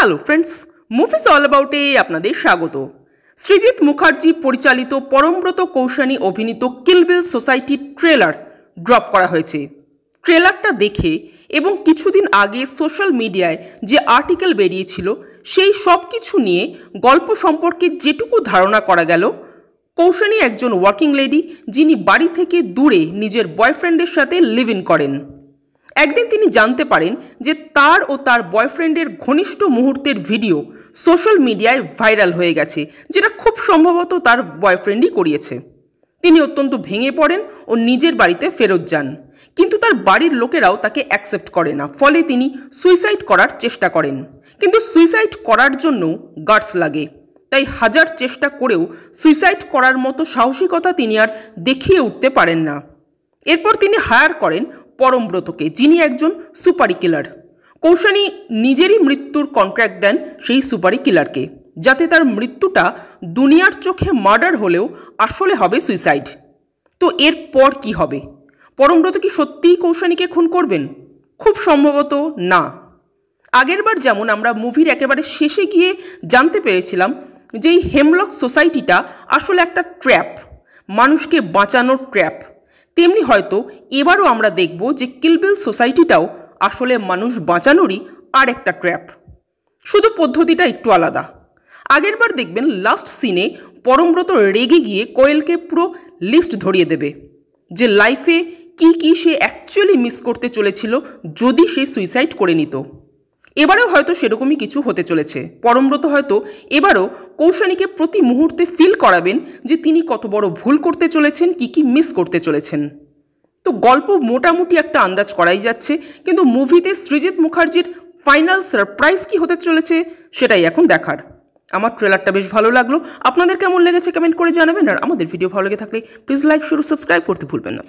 Hello friends, movies all অ্যাবাউটে আপনাদের স্বাগত। সৃজিত মুখার্জি পরিচালিত পরমব্রত কৌশানী অভিনীত কিল বিল সোসাইটির ট্রেলার ড্রপ করা হয়েছে। ট্রেলারটা দেখে এবং কিছুদিন আগে সোশ্যাল মিডিয়ায় যে আর্টিকেল বেরিয়েছিল সেই সব কিছু নিয়ে গল্প সম্পর্কে যেটুকু ধারণা করা গেল, কৌশানী একজন ওয়ার্কিং লেডি যিনি বাড়ি থেকে দূরে নিজের বয়ফ্রেন্ডের সাথে লিভ ইন করেন। একদিন তিনি জানতে পারেন যে তার ও তার বয়ফ্রেন্ডের ঘনিষ্ঠ মুহূর্তের ভিডিও সোশ্যাল মিডিয়ায় ভাইরাল হয়ে গেছে, যেটা খুব সম্ভবত তার বয়ফ্রেন্ডই করিয়েছে। তিনি অত্যন্ত ভেঙে পড়েন ও নিজের বাড়িতে ফেরত যান, কিন্তু তার বাড়ির লোকেরাও তাকে অ্যাকসেপ্ট করে না। ফলে তিনি সুইসাইড করার চেষ্টা করেন, কিন্তু সুইসাইড করার জন্য গাটস লাগে। তাই হাজার চেষ্টা করেও সুইসাইড করার মতো সাহসিকতা তিনি আর দেখিয়ে উঠতে পারেন না। এরপর তিনি হায়ার করেন পরমব্রতকে, যিনি একজন সুপারি কিলার। কৌশানী নিজেরই মৃত্যুর কন্ট্রাক্ট দেন সেই সুপারি কিলারকে, যাতে তার মৃত্যুটা দুনিয়ার চোখে মার্ডার হলেও আসলে হবে সুইসাইড। তো এরপর কি হবে? পরমব্রত কি সত্যিই কৌশানীকে খুন করবেন? খুব সম্ভবত না। আগেরবার যেমন আমরা মুভির একেবারে শেষে গিয়ে জানতে পেরেছিলাম যে এই হেমলক সোসাইটিটা আসলে একটা ট্র্যাপ, মানুষকে বাঁচানোর ট্র্যাপ, তেমনি হয়তো এবারও আমরা দেখব যে কিল বিল সোসাইটিটাও আসলে মানুষ বাঁচানোরই আর একটা ট্র্যাপ, শুধু পদ্ধতিটা একটু আলাদা। আগেরবার দেখবেন লাস্ট সিনে পরমব্রত রেগে গিয়ে কোয়েলকে পুরো লিস্ট ধরিয়ে দেবে যে লাইফে কি কি সে অ্যাকচুয়ালি মিস করতে চলেছিল যদি সে সুইসাইড করে নিত। এবারেও হয়তো সেরকমই কিছু হতে চলেছে। পরমব্রত হয়তো এবারও কৌশানীকে প্রতি মুহূর্তে ফিল করাবেন যে তিনি কত বড় ভুল করতে চলেছেন, কি কি মিস করতে চলেছেন। তো গল্প মোটামুটি একটা আন্দাজ করাই যাচ্ছে, কিন্তু মুভিতে সৃজিত মুখার্জির ফাইনাল সারপ্রাইজ কি হতে চলেছে সেটাই এখন দেখার। আমার ট্রেলারটা বেশ ভালো লাগলো। আপনাদের কেমন লেগেছে কমেন্ট করে জানাবেন, আর আমাদের ভিডিও ভালো লেগে থাকলে প্লিজ লাইক, শেয়ার, সাবস্ক্রাইব করতে ভুলবেন না।